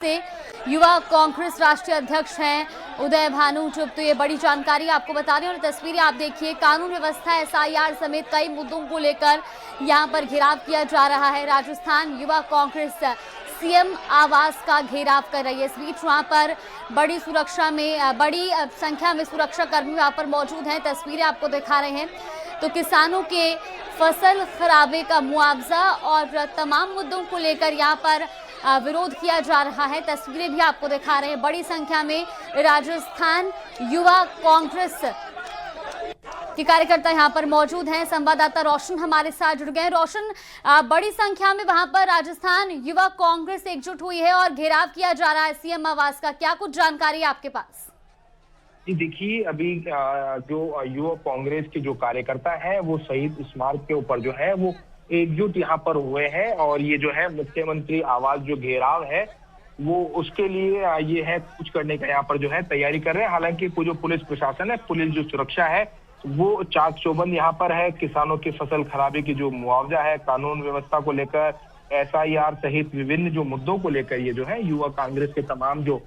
से युवा कांग्रेस राष्ट्रीय अध्यक्ष हैं उदय भानु चुप। तो ये बड़ी जानकारी आपको बता रहे हैं और तस्वीरें आप देखिए। कानून व्यवस्था, एसआईआर समेत कई मुद्दों को लेकर यहां पर घेराव किया जा रहा है। राजस्थान युवा कांग्रेस सीएम आवास का घेराव कर रही है। इस बीच वहां पर बड़ी संख्या में सुरक्षा कर्मी वहां पर मौजूद हैं। तस्वीरें आपको दिखा रहे हैं। तो किसानों के फसल खराबे का मुआवजा और तमाम मुद्दों को लेकर यहाँ पर विरोध किया जा रहा है। तस्वीरें भी आपको दिखा रहे हैं। बड़ी संख्या में राजस्थान युवा कांग्रेस के कार्यकर्ता यहाँ पर मौजूद हैं। संवाददाता रोशन हमारे साथ जुड़ गए हैं। रोशन, बड़ी संख्या में वहां पर राजस्थान युवा कांग्रेस एकजुट हुई है और घेराव किया जा रहा है सीएम आवास का। क्या कुछ जानकारी है आपके पास? जी देखिए, अभी जो युवा कांग्रेस के जो कार्यकर्ता हैं वो शहीद स्मारक के ऊपर जो है वो एकजुट यहाँ पर हुए हैं और ये जो है मुख्यमंत्री आवास जो घेराव है वो उसके लिए ये है कुछ करने का यहाँ पर जो है तैयारी कर रहे हैं। हालांकि जो पुलिस प्रशासन है, पुलिस जो सुरक्षा है वो चाक चौबंद यहाँ पर है। किसानों की फसल खराबे की जो मुआवजा है, कानून व्यवस्था को लेकर, एसआईआर सहित विभिन्न जो मुद्दों को लेकर ये जो है युवा कांग्रेस के तमाम जो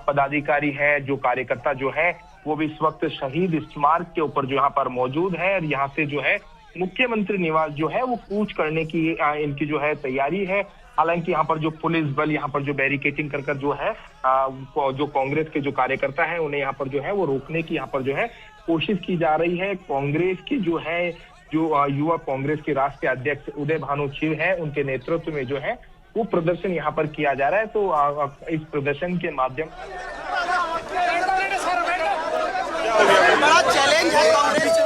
पदाधिकारी हैं, जो कार्यकर्ता जो है वो भी इस वक्त शहीद स्मारक के ऊपर जो यहाँ पर मौजूद है और यहाँ से जो है मुख्यमंत्री निवास जो है वो कूच करने की इनकी जो है तैयारी है। हालांकि यहाँ पर जो पुलिस बल यहाँ पर जो बैरिकेटिंग कर जो है जो कांग्रेस के जो कार्यकर्ता हैं उन्हें यहाँ पर जो है वो रोकने की यहाँ पर जो है कोशिश की जा रही है। कांग्रेस की जो है युवा कांग्रेस के राष्ट्रीय अध्यक्ष उदय भानु है, उनके नेतृत्व में जो है वो प्रदर्शन यहाँ पर किया जा रहा है। तो इस प्रदर्शन के माध्यम बड़ा चैलेंज है कांग्रेस।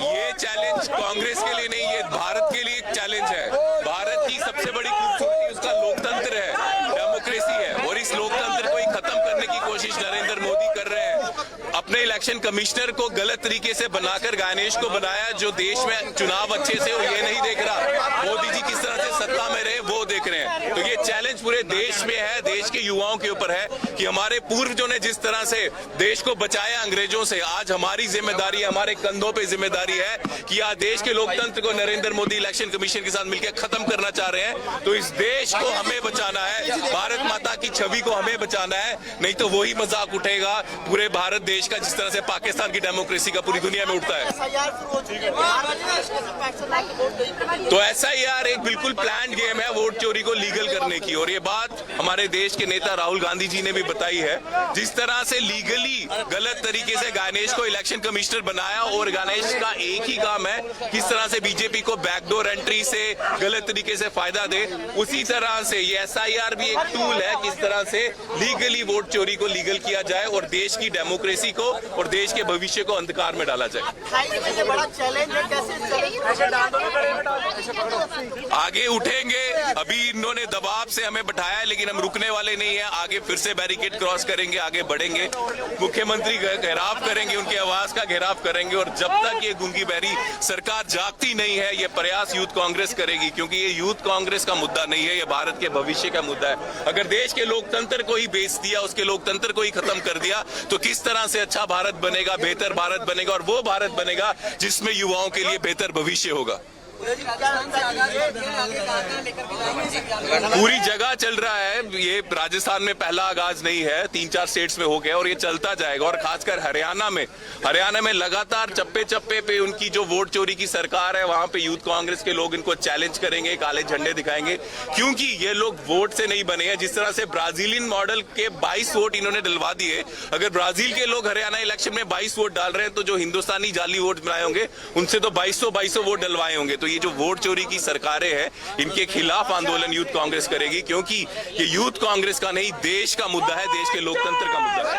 ये चैलेंज कांग्रेस के लिए नहीं, ये भारत के लिए एक चैलेंज है। भारत की सबसे बड़ी खूबसूरती उसका लोकतंत्र है, डेमोक्रेसी है और इस लोकतंत्र को ही खत्म करने की कोशिश नरेंद्र मोदी कर रहे हैं। अपने इलेक्शन कमिश्नर को गलत तरीके से बनाकर गणेश को बनाया, जो देश में चुनाव अच्छे से हो ये नहीं देख रहा। मोदी जी किस तरह से सत्ता में रहे वो देख रहे हैं। तो ये चैलेंज पूरे देश में है, देश के युवाओं के ऊपर है कि हमारे पूर्वजों ने जिस तरह से देश को बचाया अंग्रेजों से, आज हमारी जिम्मेदारी, हमारे कंधों पे जिम्मेदारी है कि आज देश के लोकतंत्र को नरेंद्र मोदी इलेक्शन कमीशन के साथ मिलकर खत्म करना चाह रहे हैं। तो इस देश को हमें बचाना है, भारत माता की छवि को हमें बचाना है, नहीं तो वही मजाक उठेगा पूरे भारत देश का जिस तरह से पाकिस्तान की डेमोक्रेसी का पूरी दुनिया में उठता है। तो एसआईआर एक बिल्कुल प्लान्ड गेम है वोट चोरी को लीगल करने की, और ये बात हमारे देश के नेता राहुल गांधी जी ने भी बताई है। जिस तरह से लीगली गलत तरीके से गणेश को इलेक्शन कमिश्नर बनाया और गणेश का एक ही काम है किस तरह से बीजेपी को बैकडोर एंट्री से गलत तरीके से फायदा दे, उसी तरह से ये एसआईआर भी एक टूल है किस तरह से लीगली वोट चोरी को लीगल किया जाए और देश की डेमोक्रेसी को और देश के भविष्य को अंधकार में डाला जाए। बड़ा चैलेंज है, कैसे आगे उठेंगे। अभी इन्होंने दबाव से हमें बैठाया है लेकिन हम रुकने वाले नहीं है। आगे फिर से बैरिकेड क्रॉस करेंगे, आगे बढ़ेंगे, मुख्यमंत्री घेराव करेंगे, उनके आवास का घेराव करेंगे और जब तक ये गूंगी बहरी सरकार जागती नहीं है ये प्रयास यूथ कांग्रेस करेगी, क्योंकि ये यूथ कांग्रेस का मुद्दा नहीं है, ये भारत के भविष्य का मुद्दा है। अगर देश के लोकतंत्र को ही बेच दिया, उसके लोकतंत्र को ही खत्म कर दिया तो किस तरह से अच्छा भारत बनेगा, बेहतर भारत बनेगा और वो भारत बनेगा जिसमें युवाओं के लिए बेहतर भविष्य होगा। पूरी जगह चल रहा है, ये राजस्थान में पहला आगाज नहीं है, 3-4 स्टेट्स में हो गया और ये चलता जाएगा। और खासकर हरियाणा में लगातार चप्पे चप्पे पे उनकी जो वोट चोरी की सरकार है वहां पे यूथ कांग्रेस के लोग इनको चैलेंज करेंगे, काले झंडे दिखाएंगे, क्योंकि ये लोग वोट से नहीं बने हैं। जिस तरह से ब्राजीलियन मॉडल के 22 वोट इन्होंने डलवा दिए, अगर ब्राजील के लोग हरियाणा इलेक्शन में 22 वोट डाल रहे हैं तो जो हिंदुस्तानी जाली वोट बनाए होंगे उनसे तो 2200 वोट डलवाए होंगे। तो ये जो वोट चोरी की सरकारें हैं इनके खिलाफ आंदोलन यूथ कांग्रेस करेगी, क्योंकि ये यूथ कांग्रेस का नहीं देश का मुद्दा है, देश के लोकतंत्र का मुद्दा है।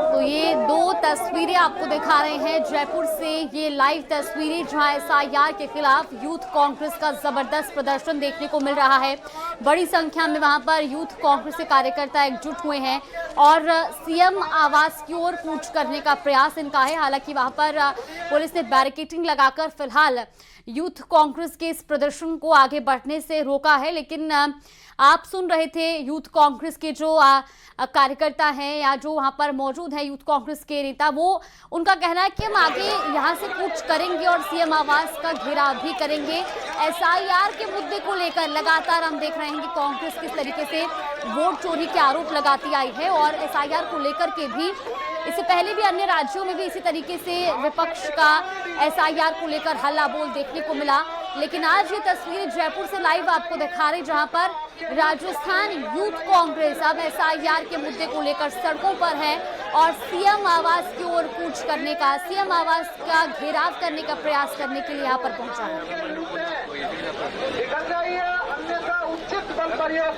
तो ये दो तस्वीरें आपको दिखा रहे हैं जयपुर से, ये लाइव तस्वीरें जहां एसआईआर के खिलाफ यूथ कांग्रेस का जबरदस्त प्रदर्शन देखने को मिल रहा है। बड़ी संख्या में वहां पर यूथ कांग्रेस के कार्यकर्ता एकजुट हुए हैं और सीएम आवास की ओर कूच करने का प्रयास इनका है। हालांकि वहां पर पुलिस ने बैरिकेडिंग लगाकर फिलहाल यूथ कांग्रेस के इस प्रदर्शन को आगे बढ़ने से रोका है। लेकिन आप सुन रहे थे यूथ कांग्रेस के जो कार्यकर्ता हैं या जो वहां पर मौजूद हैं यूथ कांग्रेस के नेता, वो उनका कहना है कि हम आगे यहां से कूच करेंगे और सीएम आवास का घेराव भी करेंगे। एसआईआर के मुद्दे को लेकर लगातार हम देख रहे हैं कि कांग्रेस किस तरीके से वोट चोरी के आरोप लगाती आई है और एसआईआर को लेकर के भी इससे पहले भी अन्य राज्यों में भी इसी तरीके से विपक्ष का एसआईआर को लेकर हल्ला बोल देखने को मिला। लेकिन आज ये तस्वीरें जयपुर से लाइव आपको दिखा रहे जहां पर राजस्थान यूथ कांग्रेस अब एसआईआर के मुद्दे को लेकर सड़कों पर है और सीएम आवास की ओर कूच करने का, सीएम आवास का घेराव करने का प्रयास करने के लिए यहाँ पर पहुंचा है। उचित बल प्रयोग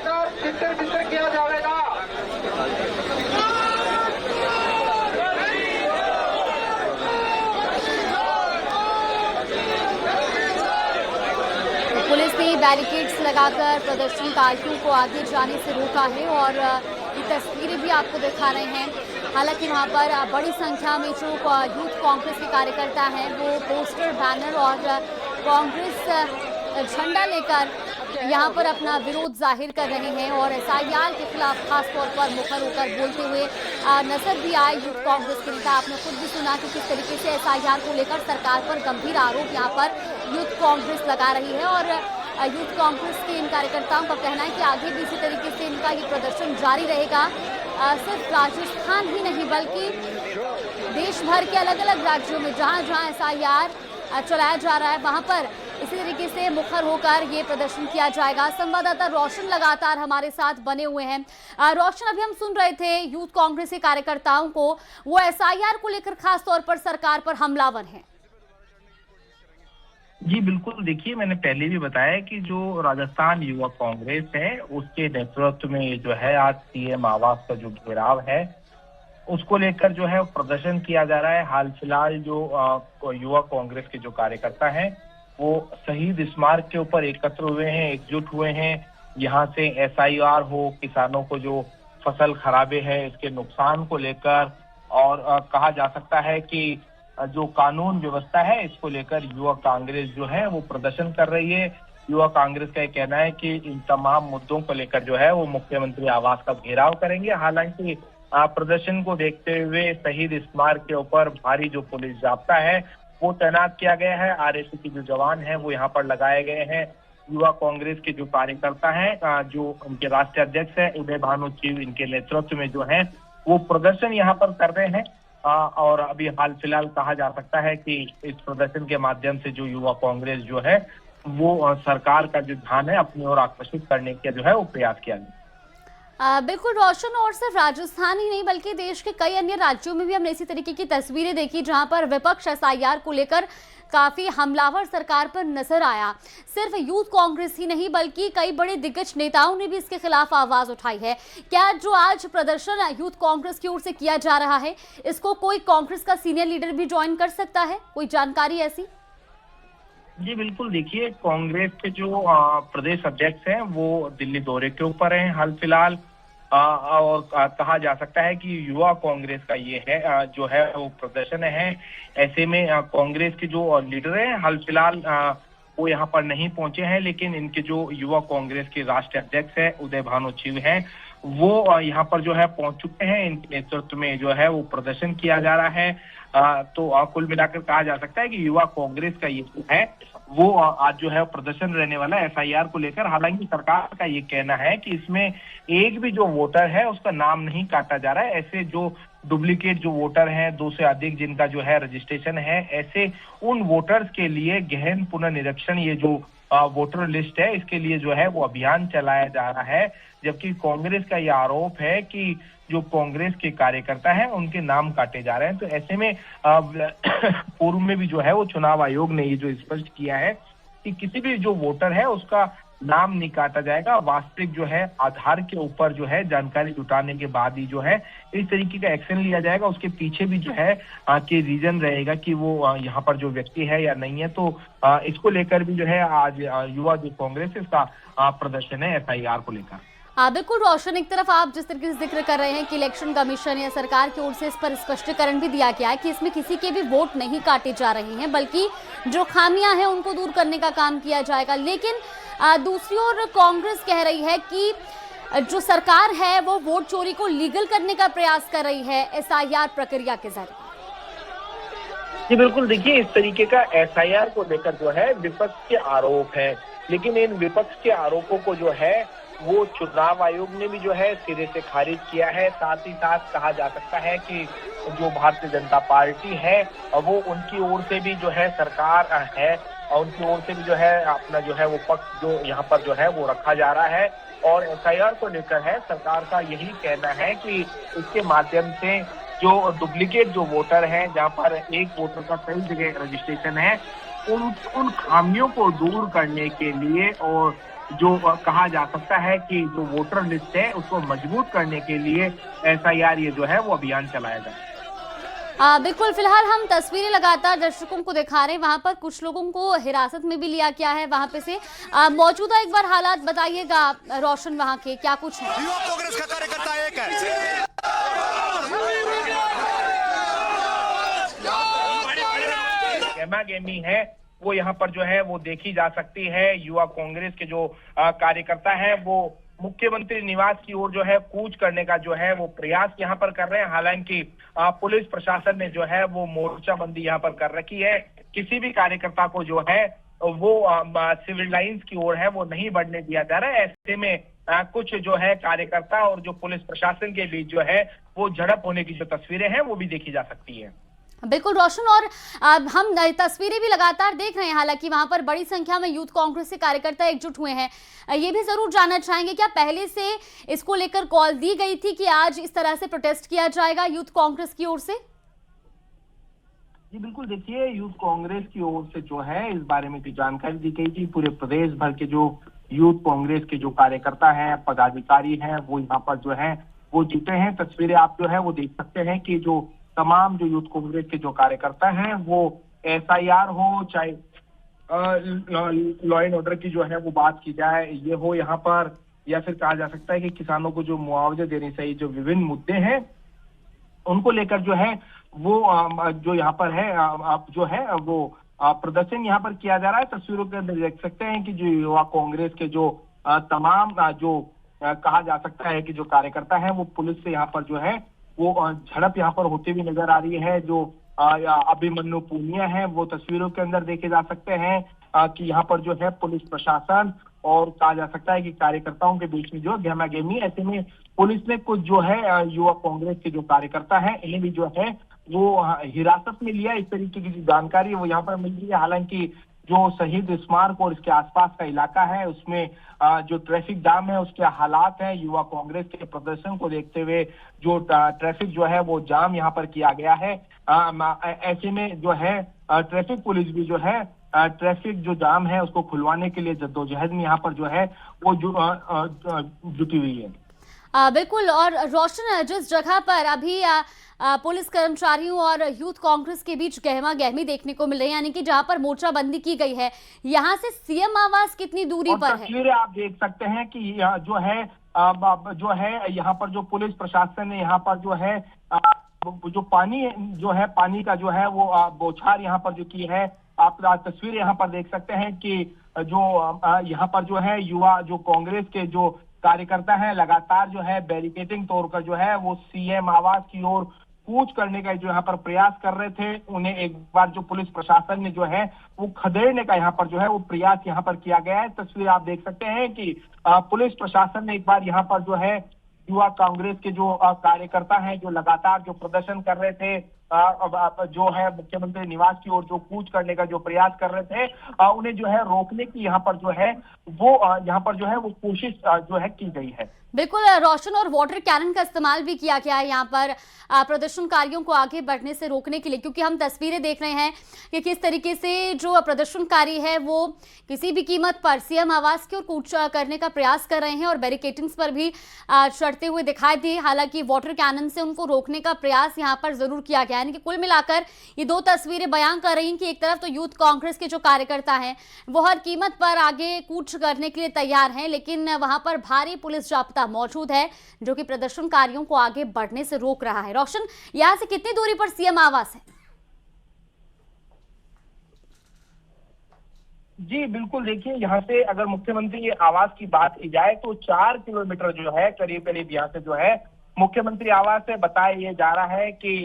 किया जाएगा। पुलिस ने बैरिकेड्स लगाकर प्रदर्शनकारियों को आगे जाने से रोका है और ये तस्वीरें भी आपको दिखा रहे हैं। हालांकि वहां पर बड़ी संख्या में जो यूथ कांग्रेस के कार्यकर्ता हैं वो पोस्टर, बैनर और कांग्रेस झंडा लेकर यहां पर अपना विरोध जाहिर कर रहे हैं और एसआईआर के खिलाफ खास तौर पर मुखर होकर बोलते हुए नजर भी आए यूथ कांग्रेस के नेता। आपने खुद भी सुना कि किस तरीके से एसआईआर को लेकर सरकार पर गंभीर आरोप यहां पर यूथ कांग्रेस लगा रही है और यूथ कांग्रेस के इन कार्यकर्ताओं का कहना है कि आगे भी इसी तरीके से इनका ये प्रदर्शन जारी रहेगा। सिर्फ राजस्थान ही नहीं बल्कि देश भर के अलग अलग राज्यों में जहां जहां एसआईआर चलाया जा रहा है वहां पर इसी तरीके से मुखर होकर ये प्रदर्शन किया जाएगा। संवाददाता रोशन लगातार हमारे साथ बने हुए हैं। रोशन, अभी हम सुन रहे थे यूथ कांग्रेस के कार्यकर्ताओं को, वो एसआईआर को लेकर खास तौर पर सरकार पर हमलावर हैं। जी बिल्कुल, देखिए मैंने पहले भी बताया कि जो राजस्थान युवा कांग्रेस है उसके नेतृत्व में जो है आज सीएम आवास का जो घेराव है उसको लेकर जो है प्रदर्शन किया जा रहा है। हाल फिलहाल जो युवा कांग्रेस के जो कार्यकर्ता हैं वो शहीद स्मारक के ऊपर एकत्र हुए हैं, एकजुट हुए हैं। यहाँ से एसआईआर हो, किसानों को जो फसल खराबे हैं इसके नुकसान को लेकर और कहा जा सकता है कि जो कानून व्यवस्था है इसको लेकर युवा कांग्रेस जो है वो प्रदर्शन कर रही है। युवा कांग्रेस का ये कहना है कि इन तमाम मुद्दों को लेकर जो है वो मुख्यमंत्री आवास का घेराव करेंगे। हालांकि प्रदर्शन को देखते हुए शहीद स्मारक के ऊपर भारी जो पुलिस जाब्ता है वो तैनात किया गया है। आरएसपी के जो जवान हैं वो यहाँ पर लगाए गए हैं। युवा कांग्रेस के जो कार्यकर्ता हैं, जो उनके राष्ट्रीय अध्यक्ष है उदय भानु चिव, इनके नेतृत्व में जो है वो प्रदर्शन यहाँ पर कर रहे हैं। और अभी हाल फिलहाल कहा जा सकता है कि इस प्रदर्शन के माध्यम से जो युवा कांग्रेस जो है वो सरकार का जो ध्यान है अपनी ओर आकर्षित करने का जो है वो प्रयास किया गया। बिल्कुल रोशन, और सिर्फ राजस्थान ही नहीं बल्कि देश के कई अन्य राज्यों में भी हमने इसी तरीके की तस्वीरें देखी जहां पर विपक्ष एसआईआर को लेकर काफी हमलावर सरकार पर नजर आया। सिर्फ यूथ कांग्रेस ही नहीं बल्कि कई बड़े दिग्गज नेताओं ने भी इसके खिलाफ आवाज उठाई है। क्या जो आज प्रदर्शन यूथ कांग्रेस की ओर से किया जा रहा है इसको कोई कांग्रेस का सीनियर लीडर भी ज्वाइन कर सकता है? कोई जानकारी ऐसी? जी बिल्कुल, देखिए कांग्रेस के जो प्रदेश अध्यक्ष हैं वो दिल्ली दौरे के ऊपर हैं हाल फिलहाल और कहा जा सकता है कि युवा कांग्रेस का ये है जो है वो प्रदर्शन है। ऐसे में कांग्रेस के जो लीडर हैं हाल फिलहाल वो यहाँ पर नहीं पहुंचे हैं, लेकिन इनके जो युवा कांग्रेस के राष्ट्रीय अध्यक्ष है उदय भानु चिव हैं वो यहाँ पर जो है पहुंच चुके हैं। इनके नेतृत्व में जो है वो प्रदर्शन किया जा रहा है। तो कुल मिलाकर कहा जा सकता है कि युवा कांग्रेस का ये है वो आज जो है प्रदर्शन रहने वाला है एसआईआर को लेकर। हालांकि सरकार का ये कहना है कि इसमें एक भी जो वोटर है उसका नाम नहीं काटा जा रहा है। ऐसे जो डुप्लीकेट जो वोटर हैं 2 से अधिक जिनका जो है रजिस्ट्रेशन है, ऐसे उन वोटर्स के लिए गहन पुनर्निरीक्षण ये जो वोटर लिस्ट है इसके लिए जो है वो अभियान चलाया जा रहा है। जबकि कांग्रेस का ये आरोप है कि जो कांग्रेस के कार्यकर्ता हैं उनके नाम काटे जा रहे हैं। तो ऐसे में पूर्व में भी जो है वो चुनाव आयोग ने ये जो स्पष्ट किया है कि किसी भी जो वोटर है उसका नाम नहीं काटा जाएगा। वास्तविक जो है आधार के ऊपर जो है जानकारी जुटाने के बाद ही जो है इस तरीके का एक्शन लिया जाएगा। उसके पीछे भी जो है कि रीजन रहेगा कि वो यहाँ पर जो व्यक्ति है या नहीं है। तो इसको लेकर भी जो है आज युवा जो कांग्रेस इसका प्रदर्शन है एसआईआर को लेकर। बिल्कुल रोशन, एक तरफ आप जिस तरीके से जिक्र कर रहे हैं कि इलेक्शन कमीशन या सरकार की ओर से इस पर स्पष्टीकरण भी दिया गया है कि इसमें किसी के भी वोट नहीं काटे जा रहे हैं, बल्कि जो खामियां हैं उनको दूर करने का काम किया जाएगा। लेकिन दूसरी ओर कांग्रेस कह रही है कि जो सरकार है वो वोट चोरी को लीगल करने का प्रयास कर रही है एसआईआर प्रक्रिया के जरिए। जी बिल्कुल, देखिए इस तरीके का एसआईआर को लेकर जो है विपक्ष के आरोप है, लेकिन इन विपक्ष के आरोपों को जो है वो चुनाव आयोग ने भी जो है सिरे से खारिज किया है। साथ ही साथ कहा जा सकता है कि जो भारतीय जनता पार्टी है वो उनकी ओर से भी जो है सरकार है और उनकी ओर से भी जो है अपना जो है वो पक्ष जो यहाँ पर जो है वो रखा जा रहा है। और एसआईआर को लेकर है सरकार का यही कहना है कि इसके माध्यम से जो डुप्लीकेट जो वोटर हैं, जहाँ पर एक वोटर का कई जगह रजिस्ट्रेशन है, उन खामियों को दूर करने के लिए और जो कहा जा सकता है कि जो वोटर लिस्ट है उसको मजबूत करने के लिए एसआईआर ये जो है वो अभियान चलाया जाए। बिल्कुल, फिलहाल हम तस्वीरें लगातार दर्शकों को दिखा रहे हैं। वहां पर कुछ लोगों को हिरासत में भी लिया गया है वहां पे से। मौजूदा एक बार हालात बताइएगा रोशन, वहां के क्या कुछ है? युवा कांग्रेस का कार्यकर्ता एक है। गेमी है वो यहाँ पर जो है वो देखी जा सकती है। युवा कांग्रेस के जो कार्यकर्ता हैं वो मुख्यमंत्री निवास की ओर जो है कूच करने का जो है वो प्रयास यहाँ पर कर रहे हैं। हालांकि पुलिस प्रशासन ने जो है वो मोर्चाबंदी यहाँ पर कर रखी है। किसी भी कार्यकर्ता को जो है वो सिविल लाइंस की ओर है वो नहीं बढ़ने दिया जा रहा है। ऐसे में कुछ जो है कार्यकर्ता और जो पुलिस प्रशासन के बीच जो है वो झड़प होने की जो तस्वीरें हैं वो भी देखी जा सकती है। बिल्कुल रोशन, और हम तस्वीरें भी लगातार देख रहे हैं। हालांकि वहां पर बड़ी संख्या में यूथ कांग्रेस के कार्यकर्ता एकजुट हुए हैं। ये भी जरूर जानना चाहेंगे, क्या पहले से इसको लेकर कॉल दी गई थी कि आज इस तरह से प्रोटेस्ट किया जाएगा यूथ कांग्रेस की ओर से? जी बिल्कुल, देखिए यूथ कांग्रेस की ओर से जो है इस बारे में भी जानकारी दी गई थी। पूरे प्रदेश भर के जो यूथ कांग्रेस के जो कार्यकर्ता हैं, पदाधिकारी हैं, वो यहाँ पर जो है वो जुटे हैं। तस्वीरें आप जो है वो देख सकते हैं कि जो तमाम जो यूथ कांग्रेस के जो कार्यकर्ता हैं वो एसआईआर हो, चाहे लॉ एंड ऑर्डर की जो है वो बात की जाए ये हो यहाँ पर, या फिर कहा जा सकता है कि किसानों को जो मुआवजा देने से जो विभिन्न मुद्दे हैं उनको लेकर जो है वो जो यहाँ पर है जो है वो प्रदर्शन यहाँ पर किया जा रहा है। तस्वीरों के अंदर देख सकते हैं कि जो युवा कांग्रेस के जो तमाम जो कहा जा सकता है कि जो कार्यकर्ता है वो पुलिस से यहाँ पर जो है वो झड़प यहाँ पर होती हुई नजर आ रही है। जो अभिमन्यु पूनिया है वो तस्वीरों के अंदर देखे जा सकते हैं कि यहाँ पर जो है पुलिस प्रशासन और कहा जा सकता है कि कार्यकर्ताओं के बीच में जो गहमागहमी। ऐसे में पुलिस ने कुछ जो है युवा कांग्रेस के जो कार्यकर्ता हैं इन्हें भी जो है वो हिरासत में लिया। इस तरीके की जो जानकारी है वो यहाँ पर मिल रही है। हालांकि जो शहीद स्मारक और इसके आसपास का इलाका है उसमें जो ट्रैफिक जाम है उसके हालात हैं, युवा कांग्रेस के प्रदर्शन को देखते हुए जो ट्रैफिक जो है वो जाम यहाँ पर किया गया है। ऐसे में जो है ट्रैफिक पुलिस भी जो है ट्रैफिक जो जाम है उसको खुलवाने के लिए जद्दोजहद में यहाँ पर जो है वो जुटी हुई है। बिल्कुल, और रोशन, जिस जगह पर अभी पुलिस कर्मचारियों और यूथ कांग्रेस के बीच गहमा गहमी देखने को मिल रही है, यानी कि जहां पर मोर्चाबंदी की गई है, यहाँ से सीएम आवास कितनी दूरी पर है? तस्वीरें आप देख सकते हैं कि जो है यहाँ पर जो पुलिस प्रशासन ने यहाँ पर जो है जो पानी का जो है वो बौछार यहाँ पर जो की है। आप तस्वीरें यहाँ पर देख सकते हैं कि जो यहाँ पर जो है युवा जो कांग्रेस के जो कार्यकर्ता हैं लगातार जो है बैरिकेडिंग तोड़कर जो है वो सीएम आवास की ओर कूच करने का जो यहाँ पर प्रयास कर रहे थे। उन्हें एक बार जो पुलिस प्रशासन ने जो है वो खदेड़ने का यहाँ पर जो है वो प्रयास यहाँ पर किया गया है। तस्वीर आप देख सकते हैं कि पुलिस प्रशासन ने एक बार यहाँ पर जो है युवा कांग्रेस के जो कार्यकर्ता हैं जो लगातार जो प्रदर्शन कर रहे थे जो है मुख्यमंत्री निवास की ओर जो कूच करने का जो प्रयास कर रहे थे उन्हें जो है रोकने की यहाँ पर जो है वो यहाँ पर जो है वो कोशिश जो है की गई है। बिल्कुल रोशन, और वाटर कैनन का इस्तेमाल भी किया गया है यहाँ पर प्रदर्शनकारियों को आगे बढ़ने से रोकने के लिए, क्योंकि हम तस्वीरें देख रहे हैं कि किस तरीके से जो प्रदर्शनकारी है वो किसी भी कीमत पर सीएम आवास की ओर कूच करने का प्रयास कर रहे हैं और बैरिकेडिंग्स पर भी चढ़ते हुए दिखाई दिए। हालांकि वाटर कैनन से उनको रोकने का प्रयास यहाँ पर जरूर किया गया। गया। यानी कि कुल मिलाकर ये दो तस्वीरें बयां कर रही हैं कि एक तरफ तो यूथ कांग्रेस के जो कार्यकर्ता हैं वो हर कीमत पर आगे कूच करने के लिए तैयार हैं, लेकिन वहां पर भारी पुलिस जाब्ता मौजूद है जो कि प्रदर्शनकारियों को आगे बढ़ने से रोक रहा है। रोशन, यहां से कितनी दूरी पर सीएम आवास है? जी बिल्कुल, देखिए यहाँ से अगर मुख्यमंत्री आवास की बात की जाए तो 4 किलोमीटर जो है करीब करीब यहाँ से जो है मुख्यमंत्री आवास से बताया ये जा रहा है कि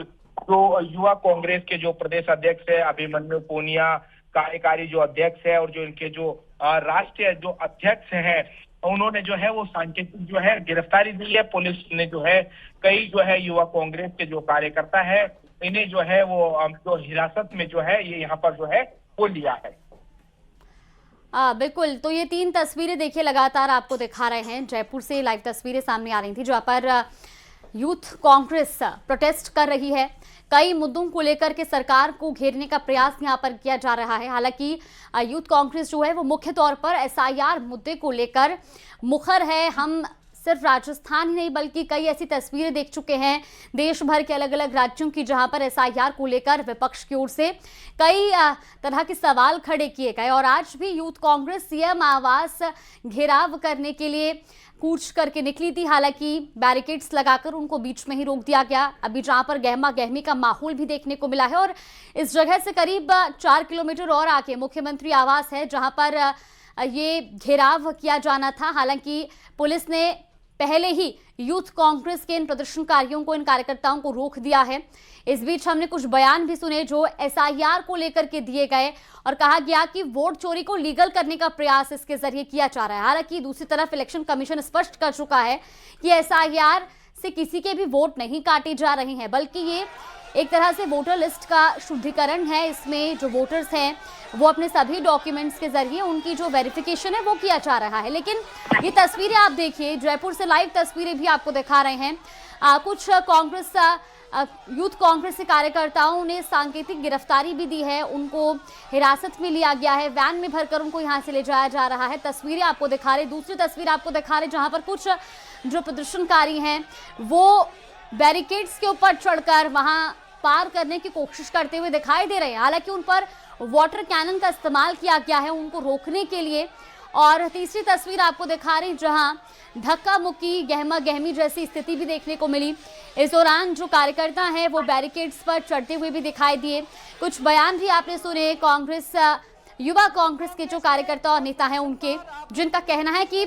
जो युवा कांग्रेस के जो प्रदेश अध्यक्ष है अभिमन्यु पूनिया, कार्यकारी जो अध्यक्ष है और जो इनके जो राष्ट्रीय जो अध्यक्ष है, उन्होंने जो है वो सांकेतिक जो है गिरफ्तारी दी है। पुलिस ने जो है कई जो है युवा कांग्रेस के जो कार्यकर्ता है इन्हें जो है वो जो हिरासत में जो है ये यहाँ पर जो है वो लिया है। बिल्कुल, तो ये 3 तस्वीरें देखिए लगातार आपको दिखा रहे हैं। जयपुर से लाइव तस्वीरें सामने आ रही थी जहाँ पर यूथ कांग्रेस प्रोटेस्ट कर रही है। कई मुद्दों को लेकर के सरकार को घेरने का प्रयास यहाँ पर किया जा रहा है। हालांकि यूथ कांग्रेस जो है वो मुख्य तौर पर एसआईआर मुद्दे को लेकर मुखर है। हम सिर्फ राजस्थान ही नहीं बल्कि कई ऐसी तस्वीरें देख चुके हैं देश भर के अलग अलग राज्यों की जहां पर एसआईआर को लेकर विपक्ष की ओर से कई तरह के सवाल खड़े किए गए और आज भी यूथ कांग्रेस सीएम आवास घेराव करने के लिए कूच करके निकली थी। हालांकि बैरिकेड्स लगाकर उनको बीच में ही रोक दिया गया। अभी जहां पर गहमा गहमी का माहौल भी देखने को मिला है और इस जगह से करीब 4 किलोमीटर और आगे मुख्यमंत्री आवास है जहां पर ये घेराव किया जाना था। हालांकि पुलिस ने पहले ही यूथ कांग्रेस के इन प्रदर्शनकारियों को, इन कार्यकर्ताओं को रोक दिया है। इस बीच हमने कुछ बयान भी सुने जो एसआईआर को लेकर के दिए गए और कहा गया कि वोट चोरी को लीगल करने का प्रयास इसके जरिए किया जा रहा है। हालांकि दूसरी तरफ इलेक्शन कमीशन स्पष्ट कर चुका है कि एसआईआर से किसी के भी वोट नहीं काटे जा रहे हैं, बल्कि ये एक तरह से वोटर लिस्ट का शुद्धिकरण है। इसमें जो वोटर्स हैं वो अपने सभी डॉक्यूमेंट्स के जरिए उनकी जो वेरिफिकेशन है वो किया जा रहा है। लेकिन ये तस्वीरें आप देखिए, जयपुर से लाइव तस्वीरें भी आपको दिखा रहे हैं। कुछ कांग्रेस यूथ कांग्रेस के कार्यकर्ताओं ने सांकेतिक गिरफ्तारी भी दी है, उनको हिरासत में लिया गया है, वैन में भरकर उनको यहाँ से ले जाया जा रहा है। तस्वीरें आपको दिखा रहे, दूसरी तस्वीर आपको दिखा रहे जहाँ पर कुछ जो प्रदर्शनकारी हैं वो बैरिकेड्स के ऊपर चढ़कर वहां पार करने की कोशिश करते हुए दिखाई दे रहे हैं। हालांकि उन पर वाटर कैनन का इस्तेमाल किया गया है उनको रोकने के लिए। और तीसरी तस्वीर आपको दिखा रही जहां धक्का मुक्की, गहमा गहमी जैसी स्थिति भी देखने को मिली। इस दौरान जो कार्यकर्ता हैं वो बैरिकेड्स पर चढ़ते हुए भी दिखाई दिए। कुछ बयान भी आपने सुने कांग्रेस, युवा कांग्रेस के जो कार्यकर्ता और नेता हैं उनके, जिनका कहना है कि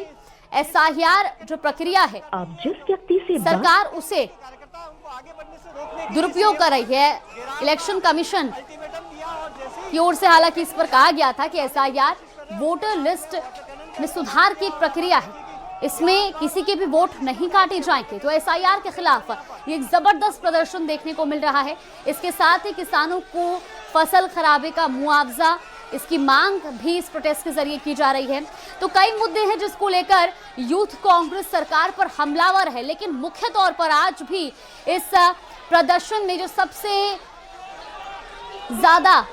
एसआईआर जो प्रक्रिया है आप जिस व्यक्ति से सरकार उसे दुरुपयोग कर रही है। इलेक्शन कमीशन की ओर से हालांकि इस पर कहा गया था कि एसआईआर वोटर लिस्ट में सुधार की एक प्रक्रिया है, इसमें किसी के भी वोट नहीं काटे जाएंगे। तो एसआईआर के खिलाफ ये एक जबरदस्त प्रदर्शन देखने को मिल रहा है। इसके साथ ही किसानों को फसल खराबे का मुआवजा, इसकी मांग भी इस प्रोटेस्ट के जरिए की जा रही है। तो कई मुद्दे हैं जिसको लेकर यूथ कांग्रेस सरकार पर हमलावर है, लेकिन मुख्य तौर पर आज भी इस प्रदर्शन में जो सबसे ज्यादा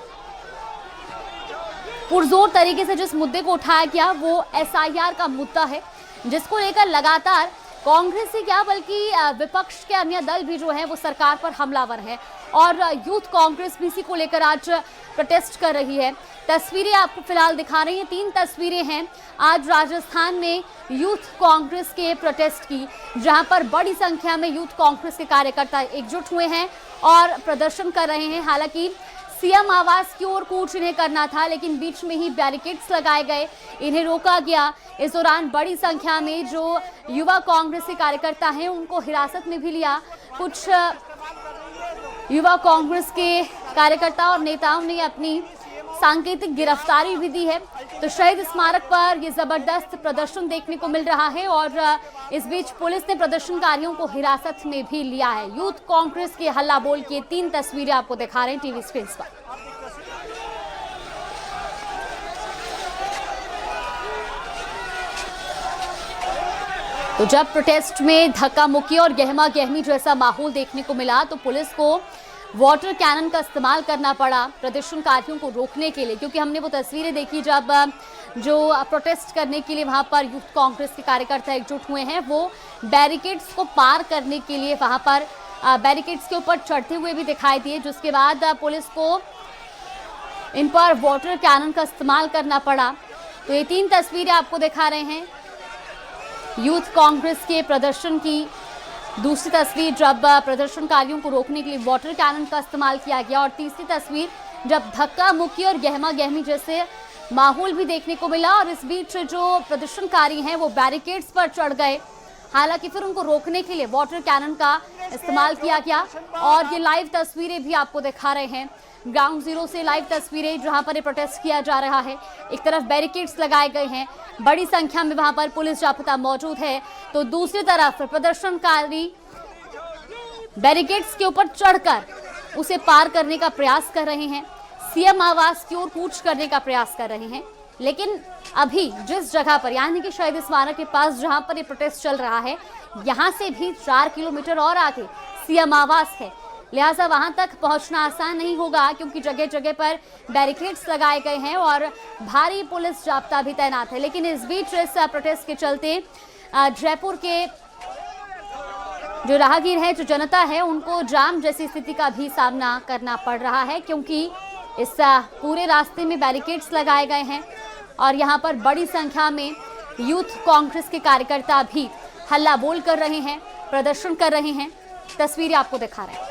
पुरजोर तरीके से जिस मुद्दे को उठाया गया वो एसआईआर का मुद्दा है, जिसको लेकर लगातार कांग्रेस ही क्या बल्कि विपक्ष के अन्य दल भी जो हैं वो सरकार पर हमलावर हैं और यूथ कांग्रेस भी इसी को लेकर आज प्रोटेस्ट कर रही है। तस्वीरें आपको फिलहाल दिखा रही हैं, 3 तस्वीरें हैं आज राजस्थान में यूथ कांग्रेस के प्रोटेस्ट की, जहां पर बड़ी संख्या में यूथ कांग्रेस के कार्यकर्ता एकजुट हुए हैं और प्रदर्शन कर रहे हैं। हालांकि सीएम आवास की ओर कूच इन्हें करना था, लेकिन बीच में ही बैरिकेड्स लगाए गए, इन्हें रोका गया। इस दौरान बड़ी संख्या में जो युवा कांग्रेस के कार्यकर्ता हैं उनको हिरासत में भी लिया। कुछ युवा कांग्रेस के कार्यकर्ता और नेताओं ने अपनी सांकेतिक गिरफ्तारी भी दी है। तो शहीद स्मारक पर ये जबरदस्त प्रदर्शन देखने को मिल रहा है और इस बीच पुलिस ने प्रदर्शनकारियों को हिरासत में भी लिया है। यूथ कांग्रेस के हल्ला बोल की 3 तस्वीरें आपको दिखा रहे हैं टीवी स्क्रीन पर। तो जब प्रोटेस्ट में धक्का मुक्की और गहमा गहमी जैसा माहौल देखने को मिला तो पुलिस को वाटर कैनन का इस्तेमाल करना पड़ा प्रदर्शनकारियों को रोकने के लिए, क्योंकि हमने वो तस्वीरें देखी जब जो प्रोटेस्ट करने के लिए वहां पर यूथ कांग्रेस के कार्यकर्ता एकजुट हुए हैं वो बैरिकेड्स को पार करने के लिए वहां पर बैरिकेड्स के ऊपर चढ़ते हुए भी दिखाई दिए, जिसके बाद पुलिस को इन पर वाटर कैनन का इस्तेमाल करना पड़ा। तो ये 3 तस्वीरें आपको दिखा रहे हैं यूथ कांग्रेस के प्रदर्शन की। दूसरी तस्वीर जब प्रदर्शनकारियों को रोकने के लिए वाटर कैनन का इस्तेमाल किया गया, और तीसरी तस्वीर जब धक्का मुक्की और गहमा गहमी जैसे माहौल भी देखने को मिला। और इस बीच जो प्रदर्शनकारी हैं वो बैरिकेड्स पर चढ़ गए, हालांकि फिर उनको रोकने के लिए वाटर कैनन का इस्तेमाल किया गया। और ये लाइव तस्वीरें भी आपको दिखा रहे हैं, ग्राउंड जीरो से लाइव तस्वीरें जहां पर ये प्रोटेस्ट किया जा रहा है। एक तरफ बैरिकेड्स लगाए गए हैं, बड़ी संख्या में वहां पर पुलिस जाब्ता मौजूद है, तो दूसरी तरफ प्रदर्शनकारी बैरिकेड्स के ऊपर चढ़कर उसे पार करने का प्रयास कर रहे हैं, सीएम आवास की ओर कूच करने का प्रयास कर रहे हैं। लेकिन अभी जिस जगह पर यानी कि शहीद स्मारक के पास जहां पर ये प्रोटेस्ट चल रहा है, यहां से भी 4 किलोमीटर और आगे सीएम आवास है, लिहाजा वहां तक पहुंचना आसान नहीं होगा, क्योंकि जगह जगह पर बैरिकेड्स लगाए गए हैं और भारी पुलिस जाब्ता भी तैनात है। लेकिन इस बीच इस प्रोटेस्ट के चलते जयपुर के जो राहगीर है, जो जनता है, उनको जाम जैसी स्थिति का भी सामना करना पड़ रहा है, क्योंकि इस पूरे रास्ते में बैरिकेड्स लगाए गए हैं और यहाँ पर बड़ी संख्या में यूथ कांग्रेस के कार्यकर्ता भी हल्ला बोल कर रहे हैं, प्रदर्शन कर रहे हैं। तस्वीरें आपको दिखा रहे हैं।